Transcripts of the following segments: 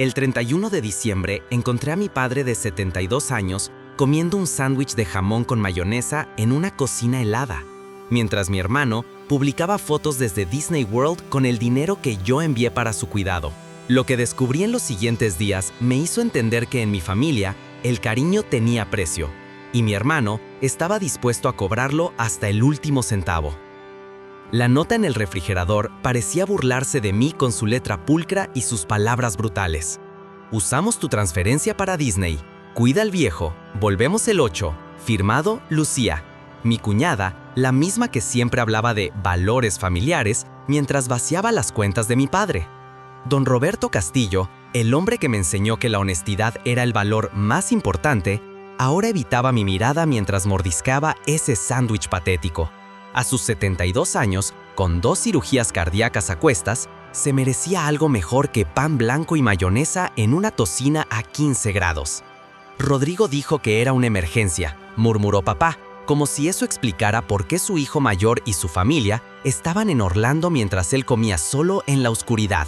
El 31 de diciembre encontré a mi padre de 72 años comiendo un sándwich de jamón con mayonesa en una cocina helada, mientras mi hermano publicaba fotos desde Disney World con el dinero que yo envié para su cuidado. Lo que descubrí en los siguientes días me hizo entender que en mi familia el cariño tenía precio, y mi hermano estaba dispuesto a cobrarlo hasta el último centavo. La nota en el refrigerador parecía burlarse de mí con su letra pulcra y sus palabras brutales. Usamos tu transferencia para Disney. Cuida al viejo. Volvemos el 8. Firmado Lucía. Mi cuñada, la misma que siempre hablaba de valores familiares mientras vaciaba las cuentas de mi padre. Don Roberto Castillo, el hombre que me enseñó que la honestidad era el valor más importante, ahora evitaba mi mirada mientras mordiscaba ese sándwich patético. A sus 72 años, con 2 cirugías cardíacas a cuestas, se merecía algo mejor que pan blanco y mayonesa en una tocina a 15 grados. Rodrigo dijo que era una emergencia, murmuró papá, como si eso explicara por qué su hijo mayor y su familia estaban en Orlando mientras él comía solo en la oscuridad.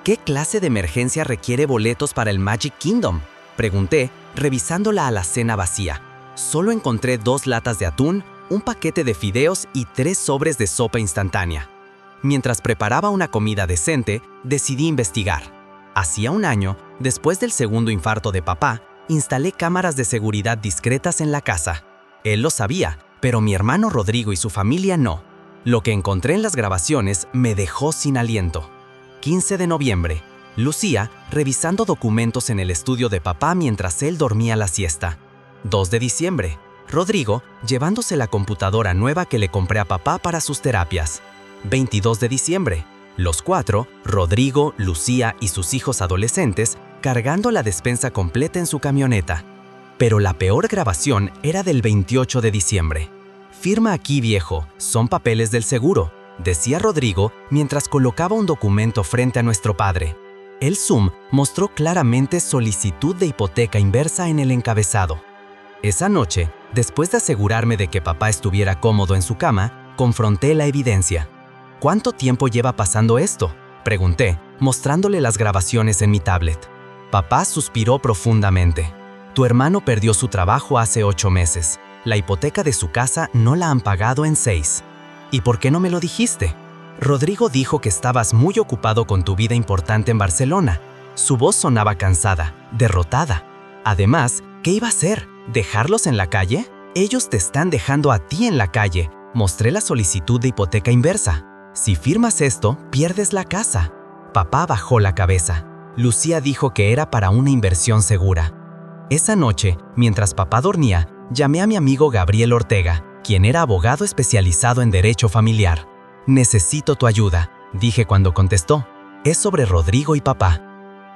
¿Qué clase de emergencia requiere boletos para el Magic Kingdom?, pregunté, revisando la alacena vacía. Solo encontré 2 latas de atún, un paquete de fideos y 3 sobres de sopa instantánea. Mientras preparaba una comida decente, decidí investigar. Hacía un año, después del segundo infarto de papá, instalé cámaras de seguridad discretas en la casa. Él lo sabía, pero mi hermano Rodrigo y su familia no. Lo que encontré en las grabaciones me dejó sin aliento. 15 de noviembre. Lucía, revisando documentos en el estudio de papá mientras él dormía la siesta. 2 de diciembre. Rodrigo, llevándose la computadora nueva que le compré a papá para sus terapias. 22 de diciembre. Los 4, Rodrigo, Lucía y sus hijos adolescentes, cargando la despensa completa en su camioneta. Pero la peor grabación era del 28 de diciembre. Firma aquí, viejo, son papeles del seguro, decía Rodrigo mientras colocaba un documento frente a nuestro padre. El zoom mostró claramente solicitud de hipoteca inversa en el encabezado. Esa noche, después de asegurarme de que papá estuviera cómodo en su cama, confronté la evidencia. ¿Cuánto tiempo lleva pasando esto?, pregunté, mostrándole las grabaciones en mi tablet. Papá suspiró profundamente. Tu hermano perdió su trabajo hace 8 meses. La hipoteca de su casa no la han pagado en 6. ¿Y por qué no me lo dijiste? Rodrigo dijo que estabas muy ocupado con tu vida importante en Barcelona. Su voz sonaba cansada, derrotada. Además, ¿qué iba a hacer? ¿Dejarlos en la calle? Ellos te están dejando a ti en la calle. Mostré la solicitud de hipoteca inversa. Si firmas esto, pierdes la casa. Papá bajó la cabeza. Lucía dijo que era para una inversión segura. Esa noche, mientras papá dormía, llamé a mi amigo Gabriel Ortega, quien era abogado especializado en derecho familiar. Necesito tu ayuda, dije cuando contestó. Es sobre Rodrigo y papá.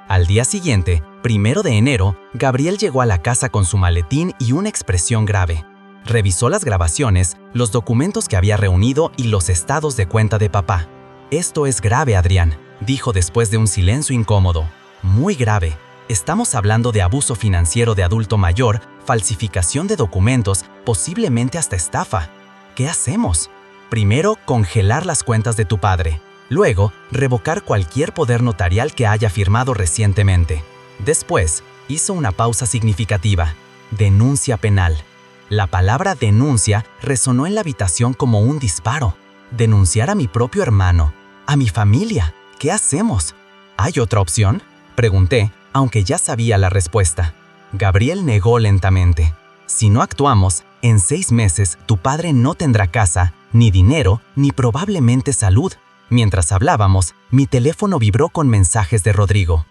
Al día siguiente, 1 de enero, Gabriel llegó a la casa con su maletín y una expresión grave. Revisó las grabaciones, los documentos que había reunido y los estados de cuenta de papá. Esto es grave, Adrián, dijo después de un silencio incómodo. Muy grave. Estamos hablando de abuso financiero de adulto mayor, falsificación de documentos, posiblemente hasta estafa. ¿Qué hacemos? Primero, congelar las cuentas de tu padre. Luego, revocar cualquier poder notarial que haya firmado recientemente. Después, hizo una pausa significativa. Denuncia penal. La palabra denuncia resonó en la habitación como un disparo. Denunciar a mi propio hermano, a mi familia. ¿Qué hacemos? ¿Hay otra opción?, pregunté, aunque ya sabía la respuesta. Gabriel negó lentamente. Si no actuamos, en 6 meses tu padre no tendrá casa, ni dinero, ni probablemente salud. Mientras hablábamos, mi teléfono vibró con mensajes de Rodrigo.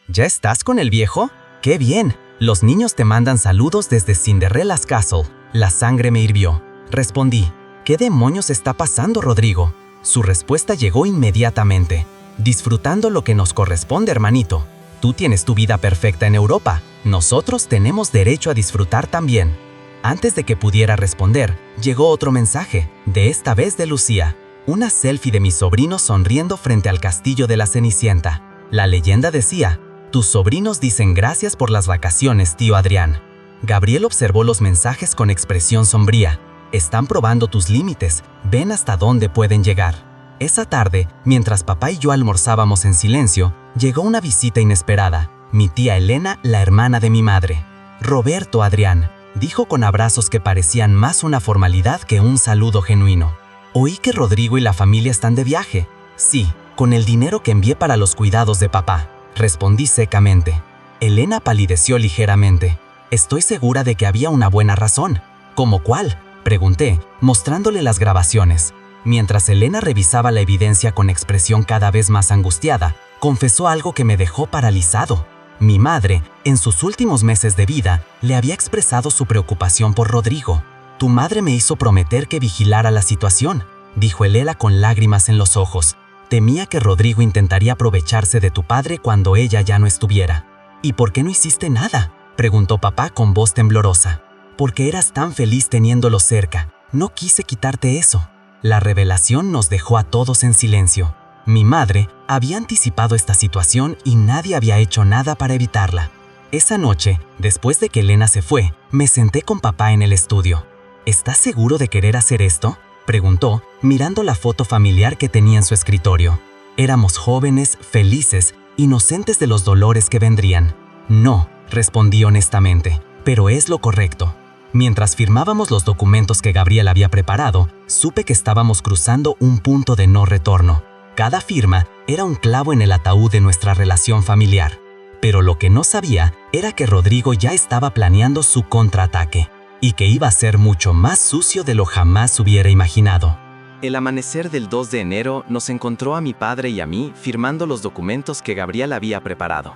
¿Ya estás con el viejo? ¡Qué bien! Los niños te mandan saludos desde Cinderella's Castle. La sangre me hirvió. Respondí. ¿Qué demonios está pasando, Rodrigo? Su respuesta llegó inmediatamente. Disfrutando lo que nos corresponde, hermanito. Tú tienes tu vida perfecta en Europa. Nosotros tenemos derecho a disfrutar también. Antes de que pudiera responder, llegó otro mensaje, de esta vez de Lucía. Una selfie de mis sobrinos sonriendo frente al castillo de la Cenicienta. La leyenda decía, tus sobrinos dicen gracias por las vacaciones, tío Adrián. Gabriel observó los mensajes con expresión sombría. Están probando tus límites, ven hasta dónde pueden llegar. Esa tarde, mientras papá y yo almorzábamos en silencio, llegó una visita inesperada. Mi tía Elena, la hermana de mi madre. Roberto, Adrián, dijo con abrazos que parecían más una formalidad que un saludo genuino. Oí que Rodrigo y la familia están de viaje. Sí, con el dinero que envié para los cuidados de papá, respondí secamente. Elena palideció ligeramente. Estoy segura de que había una buena razón. ¿Cómo cuál?, pregunté, mostrándole las grabaciones. Mientras Elena revisaba la evidencia con expresión cada vez más angustiada, confesó algo que me dejó paralizado. Mi madre, en sus últimos meses de vida, le había expresado su preocupación por Rodrigo. Tu madre me hizo prometer que vigilara la situación, dijo Elena con lágrimas en los ojos. Temía que Rodrigo intentaría aprovecharse de tu padre cuando ella ya no estuviera. ¿Y por qué no hiciste nada?, preguntó papá con voz temblorosa. Porque eras tan feliz teniéndolo cerca. No quise quitarte eso. La revelación nos dejó a todos en silencio. Mi madre había anticipado esta situación y nadie había hecho nada para evitarla. Esa noche, después de que Elena se fue, me senté con papá en el estudio. ¿Estás seguro de querer hacer esto?, preguntó, mirando la foto familiar que tenía en su escritorio. Éramos jóvenes, felices, inocentes de los dolores que vendrían. No, respondí honestamente, pero es lo correcto. Mientras firmábamos los documentos que Gabriel había preparado, supe que estábamos cruzando un punto de no retorno. Cada firma era un clavo en el ataúd de nuestra relación familiar. Pero lo que no sabía era que Rodrigo ya estaba planeando su contraataque, y que iba a ser mucho más sucio de lo jamás hubiera imaginado. El amanecer del 2 de enero nos encontró a mi padre y a mí firmando los documentos que Gabriel había preparado.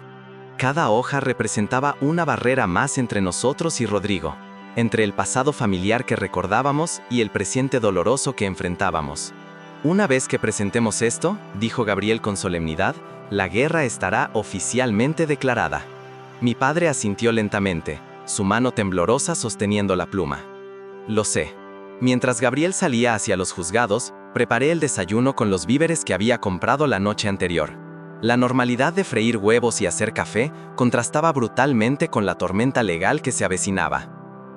Cada hoja representaba una barrera más entre nosotros y Rodrigo, entre el pasado familiar que recordábamos y el presente doloroso que enfrentábamos. Una vez que presentemos esto, dijo Gabriel con solemnidad, la guerra estará oficialmente declarada. Mi padre asintió lentamente, su mano temblorosa sosteniendo la pluma. Lo sé. Mientras Gabriel salía hacia los juzgados, preparé el desayuno con los víveres que había comprado la noche anterior. La normalidad de freír huevos y hacer café contrastaba brutalmente con la tormenta legal que se avecinaba.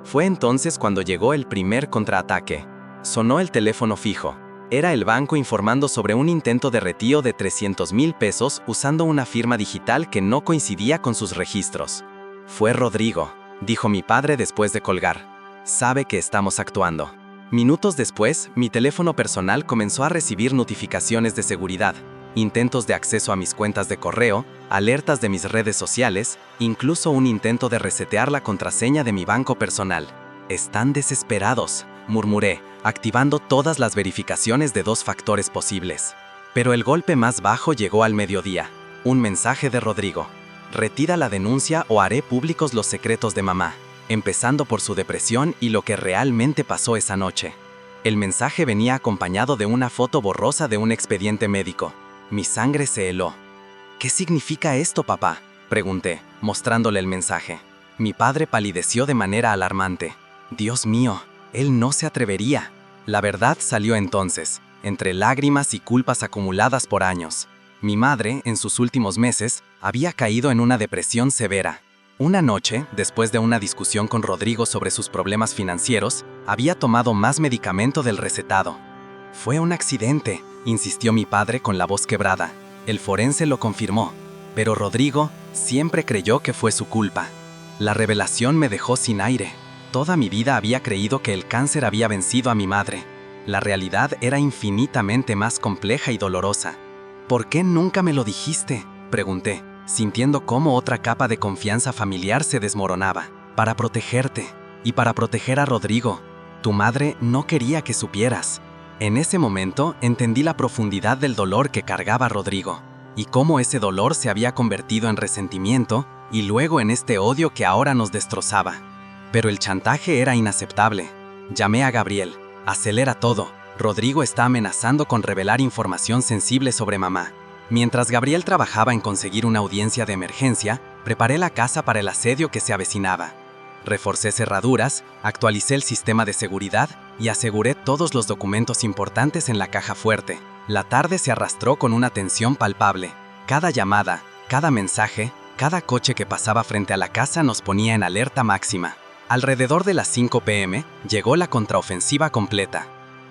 Fue entonces cuando llegó el primer contraataque. Sonó el teléfono fijo. Era el banco informando sobre un intento de retiro de 300,000 pesos usando una firma digital que no coincidía con sus registros. Fue Rodrigo, dijo mi padre después de colgar. Sabe que estamos actuando. Minutos después, mi teléfono personal comenzó a recibir notificaciones de seguridad, intentos de acceso a mis cuentas de correo, alertas de mis redes sociales, incluso un intento de resetear la contraseña de mi banco personal. Están desesperados, murmuré, activando todas las verificaciones de 2 factores posibles. Pero el golpe más bajo llegó al mediodía. Un mensaje de Rodrigo. Retira la denuncia o haré públicos los secretos de mamá, empezando por su depresión y lo que realmente pasó esa noche. El mensaje venía acompañado de una foto borrosa de un expediente médico. Mi sangre se heló. ¿Qué significa esto, papá?, pregunté, mostrándole el mensaje. Mi padre palideció de manera alarmante. Dios mío, él no se atrevería. La verdad salió entonces, entre lágrimas y culpas acumuladas por años. Mi madre, en sus últimos meses, había caído en una depresión severa. Una noche, después de una discusión con Rodrigo sobre sus problemas financieros, había tomado más medicamento del recetado. Fue un accidente, insistió mi padre con la voz quebrada. El forense lo confirmó, pero Rodrigo siempre creyó que fue su culpa. La revelación me dejó sin aire. Toda mi vida había creído que el cáncer había vencido a mi madre. La realidad era infinitamente más compleja y dolorosa. ¿Por qué nunca me lo dijiste?, pregunté, sintiendo cómo otra capa de confianza familiar se desmoronaba. Para protegerte, y para proteger a Rodrigo. Tu madre no quería que supieras. En ese momento entendí la profundidad del dolor que cargaba Rodrigo, y cómo ese dolor se había convertido en resentimiento, y luego en este odio que ahora nos destrozaba. Pero el chantaje era inaceptable. Llamé a Gabriel. Acelera todo. Rodrigo está amenazando con revelar información sensible sobre mamá. Mientras Gabriel trabajaba en conseguir una audiencia de emergencia, preparé la casa para el asedio que se avecinaba. Reforcé cerraduras, actualicé el sistema de seguridad y aseguré todos los documentos importantes en la caja fuerte. La tarde se arrastró con una tensión palpable. Cada llamada, cada mensaje, cada coche que pasaba frente a la casa nos ponía en alerta máxima. Alrededor de las 5 p.m. llegó la contraofensiva completa.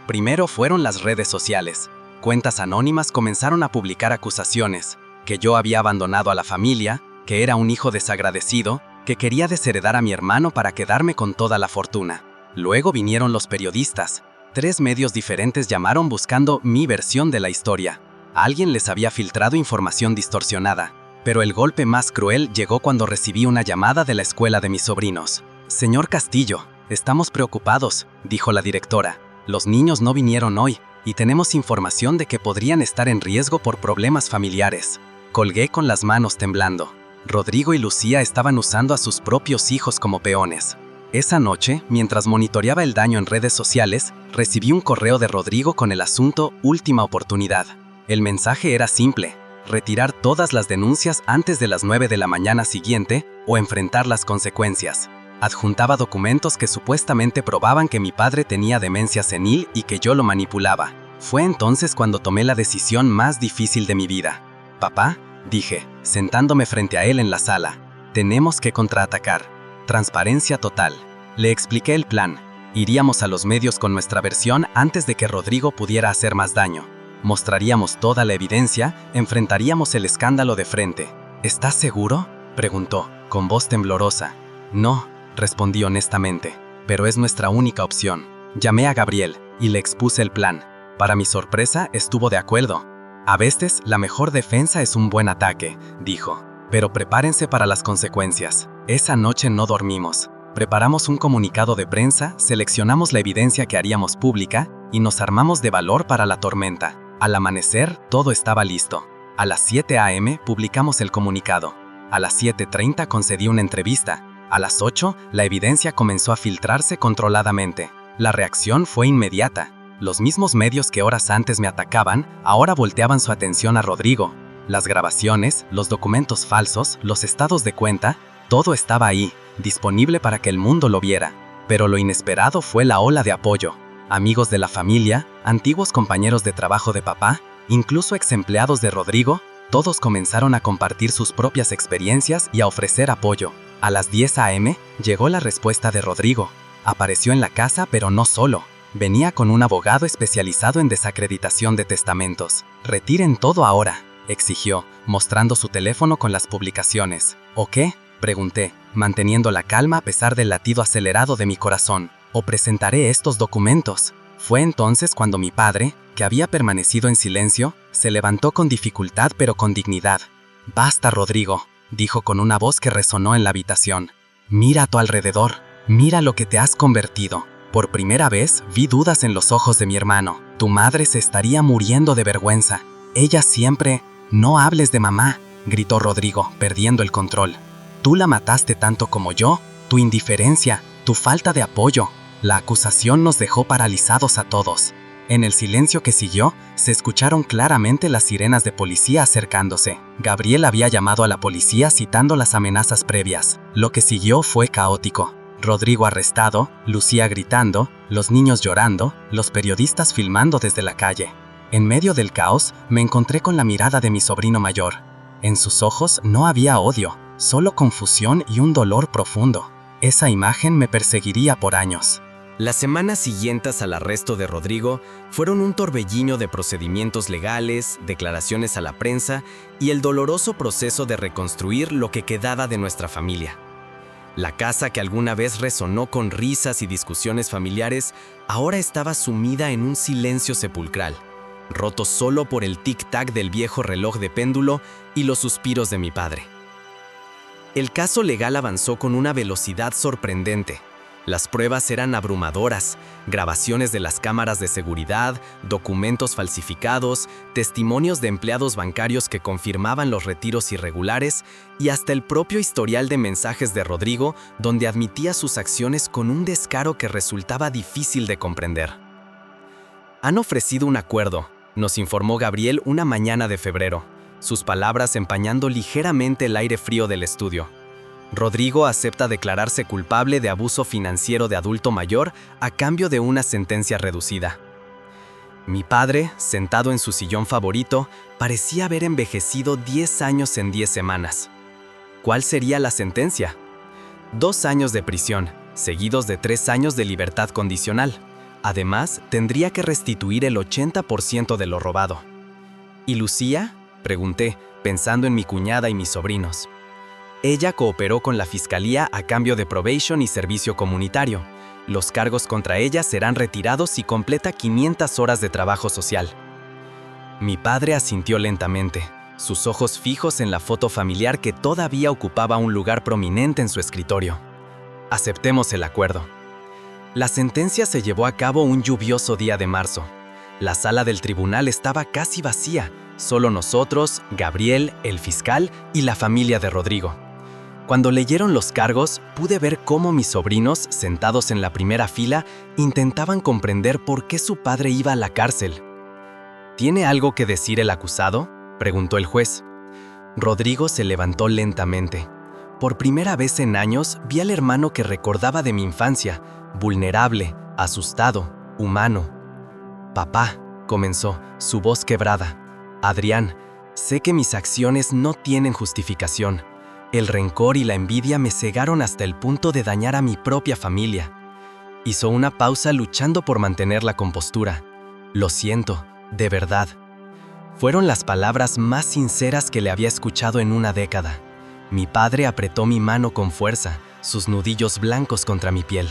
Primero fueron las redes sociales. Cuentas anónimas comenzaron a publicar acusaciones, que yo había abandonado a la familia, que era un hijo desagradecido, que quería desheredar a mi hermano para quedarme con toda la fortuna. Luego vinieron los periodistas. 3 medios diferentes llamaron buscando mi versión de la historia. Alguien les había filtrado información distorsionada. Pero el golpe más cruel llegó cuando recibí una llamada de la escuela de mis sobrinos. «Señor Castillo, estamos preocupados», dijo la directora. «Los niños no vinieron hoy y tenemos información de que podrían estar en riesgo por problemas familiares». Colgué con las manos temblando. Rodrigo y Lucía estaban usando a sus propios hijos como peones. Esa noche, mientras monitoreaba el daño en redes sociales, recibí un correo de Rodrigo con el asunto «Última oportunidad». El mensaje era simple: retirar todas las denuncias antes de las 9 de la mañana siguiente o enfrentar las consecuencias. Adjuntaba documentos que supuestamente probaban que mi padre tenía demencia senil y que yo lo manipulaba. Fue entonces cuando tomé la decisión más difícil de mi vida. «Papá», dije, sentándome frente a él en la sala, «tenemos que contraatacar. Transparencia total». Le expliqué el plan. Iríamos a los medios con nuestra versión antes de que Rodrigo pudiera hacer más daño. Mostraríamos toda la evidencia, enfrentaríamos el escándalo de frente. «¿Estás seguro?», preguntó, con voz temblorosa. «No», respondí honestamente, «pero es nuestra única opción». Llamé a Gabriel y le expuse el plan. Para mi sorpresa, estuvo de acuerdo. «A veces, la mejor defensa es un buen ataque», dijo, «pero prepárense para las consecuencias». Esa noche no dormimos. Preparamos un comunicado de prensa, seleccionamos la evidencia que haríamos pública y nos armamos de valor para la tormenta. Al amanecer, todo estaba listo. A las 7 a.m. publicamos el comunicado. A las 7:30 concedí una entrevista. A las 8, la evidencia comenzó a filtrarse controladamente. La reacción fue inmediata. Los mismos medios que horas antes me atacaban, ahora volteaban su atención a Rodrigo. Las grabaciones, los documentos falsos, los estados de cuenta, todo estaba ahí, disponible para que el mundo lo viera. Pero lo inesperado fue la ola de apoyo. Amigos de la familia, antiguos compañeros de trabajo de papá, incluso ex empleados de Rodrigo, todos comenzaron a compartir sus propias experiencias y a ofrecer apoyo. A las 10 a.m. llegó la respuesta de Rodrigo. Apareció en la casa, pero no solo. Venía con un abogado especializado en desacreditación de testamentos. «Retiren todo ahora», exigió, mostrando su teléfono con las publicaciones. «¿O qué?», pregunté, manteniendo la calma a pesar del latido acelerado de mi corazón. «¿O presentaré estos documentos?». Fue entonces cuando mi padre, que había permanecido en silencio, se levantó con dificultad pero con dignidad. «Basta, Rodrigo», dijo con una voz que resonó en la habitación. «Mira a tu alrededor, mira lo que te has convertido». Por primera vez vi dudas en los ojos de mi hermano. «Tu madre se estaría muriendo de vergüenza. Ella siempre...». «No hables de mamá», gritó Rodrigo, perdiendo el control. «Tú la mataste tanto como yo, tu indiferencia, tu falta de apoyo». La acusación nos dejó paralizados a todos. En el silencio que siguió, se escucharon claramente las sirenas de policía acercándose. Gabriel había llamado a la policía citando las amenazas previas. Lo que siguió fue caótico. Rodrigo arrestado, Lucía gritando, los niños llorando, los periodistas filmando desde la calle. En medio del caos, me encontré con la mirada de mi sobrino mayor. En sus ojos no había odio, solo confusión y un dolor profundo. Esa imagen me perseguiría por años. Las semanas siguientes al arresto de Rodrigo fueron un torbellino de procedimientos legales, declaraciones a la prensa y el doloroso proceso de reconstruir lo que quedaba de nuestra familia. La casa que alguna vez resonó con risas y discusiones familiares ahora estaba sumida en un silencio sepulcral, roto solo por el tic-tac del viejo reloj de péndulo y los suspiros de mi padre. El caso legal avanzó con una velocidad sorprendente. Las pruebas eran abrumadoras: grabaciones de las cámaras de seguridad, documentos falsificados, testimonios de empleados bancarios que confirmaban los retiros irregulares y hasta el propio historial de mensajes de Rodrigo, donde admitía sus acciones con un descaro que resultaba difícil de comprender. «Han ofrecido un acuerdo», nos informó Gabriel una mañana de febrero, sus palabras empañando ligeramente el aire frío del estudio. Rodrigo acepta declararse culpable de abuso financiero de adulto mayor a cambio de una sentencia reducida. Mi padre, sentado en su sillón favorito, parecía haber envejecido 10 años en 10 semanas. ¿Cuál sería la sentencia? 2 años de prisión, seguidos de 3 años de libertad condicional. Además, tendría que restituir el 80% de lo robado. ¿Y Lucía?, pregunté, pensando en mi cuñada y mis sobrinos. Ella cooperó con la fiscalía a cambio de probation y servicio comunitario. Los cargos contra ella serán retirados si completa 500 horas de trabajo social. Mi padre asintió lentamente, sus ojos fijos en la foto familiar que todavía ocupaba un lugar prominente en su escritorio. Aceptemos el acuerdo. La sentencia se llevó a cabo un lluvioso día de marzo. La sala del tribunal estaba casi vacía, solo nosotros, Gabriel, el fiscal y la familia de Rodrigo. Cuando leyeron los cargos, pude ver cómo mis sobrinos, sentados en la primera fila, intentaban comprender por qué su padre iba a la cárcel. ¿Tiene algo que decir el acusado?, preguntó el juez. Rodrigo se levantó lentamente. Por primera vez en años vi al hermano que recordaba de mi infancia, vulnerable, asustado, humano. «Papá», comenzó, su voz quebrada. «Adrián, sé que mis acciones no tienen justificación. El rencor y la envidia me cegaron hasta el punto de dañar a mi propia familia». Hizo una pausa luchando por mantener la compostura. «Lo siento, de verdad». Fueron las palabras más sinceras que le había escuchado en una década. Mi padre apretó mi mano con fuerza, sus nudillos blancos contra mi piel.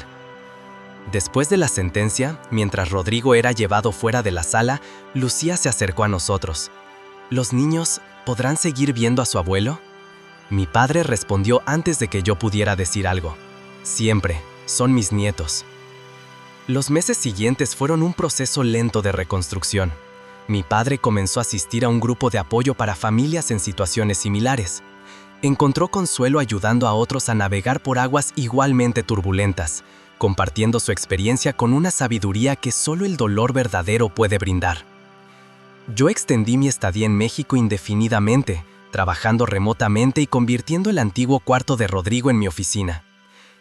Después de la sentencia, mientras Rodrigo era llevado fuera de la sala, Lucía se acercó a nosotros. «¿Los niños podrán seguir viendo a su abuelo?». Mi padre respondió antes de que yo pudiera decir algo. «Siempre, son mis nietos». Los meses siguientes fueron un proceso lento de reconstrucción. Mi padre comenzó a asistir a un grupo de apoyo para familias en situaciones similares. Encontró consuelo ayudando a otros a navegar por aguas igualmente turbulentas, compartiendo su experiencia con una sabiduría que solo el dolor verdadero puede brindar. Yo extendí mi estadía en México indefinidamente, trabajando remotamente y convirtiendo el antiguo cuarto de Rodrigo en mi oficina.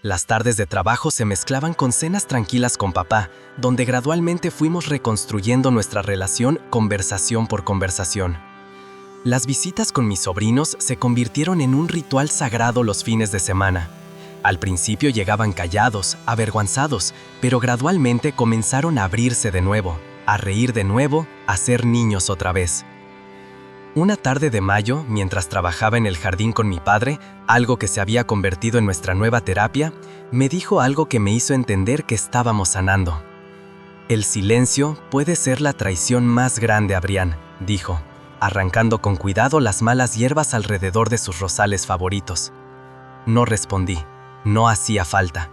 Las tardes de trabajo se mezclaban con cenas tranquilas con papá, donde gradualmente fuimos reconstruyendo nuestra relación conversación por conversación. Las visitas con mis sobrinos se convirtieron en un ritual sagrado los fines de semana. Al principio llegaban callados, avergonzados, pero gradualmente comenzaron a abrirse de nuevo, a reír de nuevo, a ser niños otra vez. Una tarde de mayo, mientras trabajaba en el jardín con mi padre, algo que se había convertido en nuestra nueva terapia, me dijo algo que me hizo entender que estábamos sanando. «El silencio puede ser la traición más grande, Adrián», dijo, arrancando con cuidado las malas hierbas alrededor de sus rosales favoritos. No respondí, no hacía falta.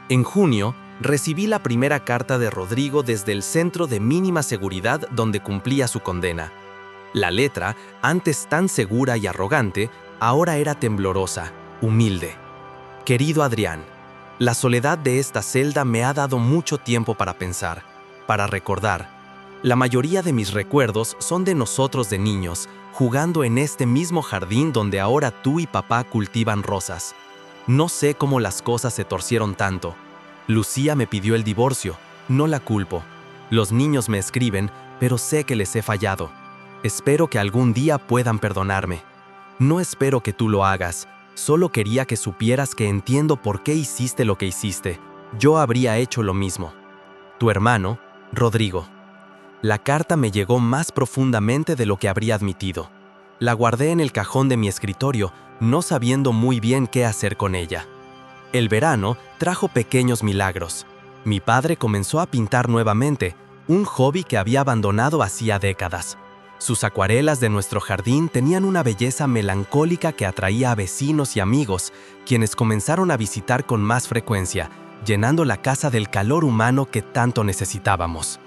En junio, recibí la primera carta de Rodrigo desde el centro de mínima seguridad donde cumplía su condena. La letra, antes tan segura y arrogante, ahora era temblorosa, humilde. «Querido Adrián, la soledad de esta celda me ha dado mucho tiempo para pensar, para recordar. La mayoría de mis recuerdos son de nosotros de niños, jugando en este mismo jardín donde ahora tú y papá cultivan rosas. No sé cómo las cosas se torcieron tanto. Lucía me pidió el divorcio, no la culpo. Los niños me escriben, pero sé que les he fallado. Espero que algún día puedan perdonarme. No espero que tú lo hagas, solo quería que supieras que entiendo por qué hiciste lo que hiciste. Yo habría hecho lo mismo. Tu hermano, Rodrigo». La carta me llegó más profundamente de lo que habría admitido. La guardé en el cajón de mi escritorio, no sabiendo muy bien qué hacer con ella. El verano trajo pequeños milagros. Mi padre comenzó a pintar nuevamente, un hobby que había abandonado hacía décadas. Sus acuarelas de nuestro jardín tenían una belleza melancólica que atraía a vecinos y amigos, quienes comenzaron a visitar con más frecuencia, llenando la casa del calor humano que tanto necesitábamos.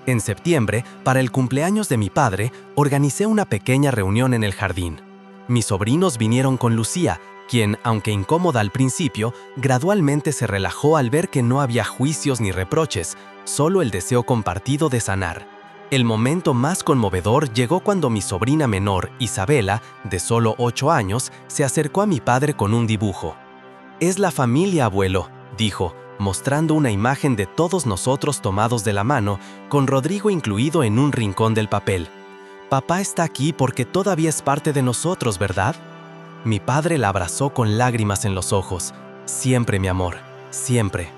En septiembre, para el cumpleaños de mi padre, organicé una pequeña reunión en el jardín. Mis sobrinos vinieron con Lucía, quien, aunque incómoda al principio, gradualmente se relajó al ver que no había juicios ni reproches, solo el deseo compartido de sanar. El momento más conmovedor llegó cuando mi sobrina menor, Isabela, de solo 8 años, se acercó a mi padre con un dibujo. «Es la familia, abuelo», dijo, mostrando una imagen de todos nosotros tomados de la mano, con Rodrigo incluido en un rincón del papel. «Papá está aquí porque todavía es parte de nosotros, ¿verdad?». Mi padre la abrazó con lágrimas en los ojos. «Siempre, mi amor, siempre».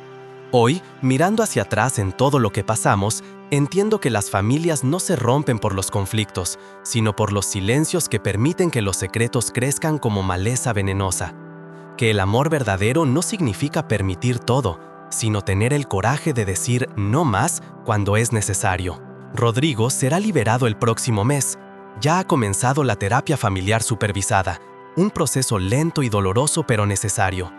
Hoy, mirando hacia atrás en todo lo que pasamos, entiendo que las familias no se rompen por los conflictos, sino por los silencios que permiten que los secretos crezcan como maleza venenosa. Que el amor verdadero no significa permitir todo, sino tener el coraje de decir no más cuando es necesario. Rodrigo será liberado el próximo mes. Ya ha comenzado la terapia familiar supervisada, un proceso lento y doloroso pero necesario.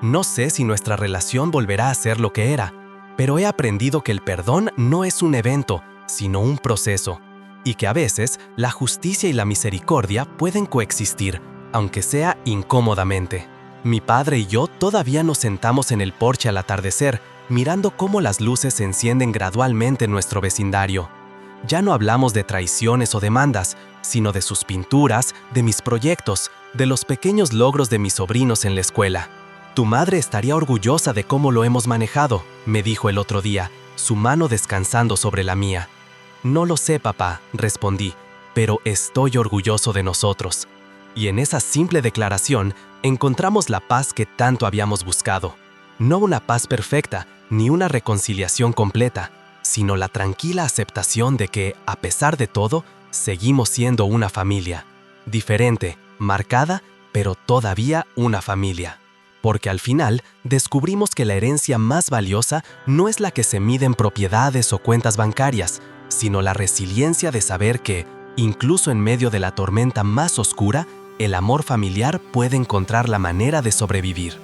No sé si nuestra relación volverá a ser lo que era, pero he aprendido que el perdón no es un evento, sino un proceso, y que a veces la justicia y la misericordia pueden coexistir, aunque sea incómodamente. Mi padre y yo todavía nos sentamos en el porche al atardecer, mirando cómo las luces se encienden gradualmente en nuestro vecindario. Ya no hablamos de traiciones o demandas, sino de sus pinturas, de mis proyectos, de los pequeños logros de mis sobrinos en la escuela. Tu madre estaría orgullosa de cómo lo hemos manejado, me dijo el otro día, su mano descansando sobre la mía. No lo sé, papá, respondí, pero estoy orgulloso de nosotros. Y en esa simple declaración encontramos la paz que tanto habíamos buscado. No una paz perfecta, ni una reconciliación completa, sino la tranquila aceptación de que, a pesar de todo, seguimos siendo una familia. Diferente, marcada, pero todavía una familia. Porque al final descubrimos que la herencia más valiosa no es la que se mide en propiedades o cuentas bancarias, sino la resiliencia de saber que, incluso en medio de la tormenta más oscura, el amor familiar puede encontrar la manera de sobrevivir.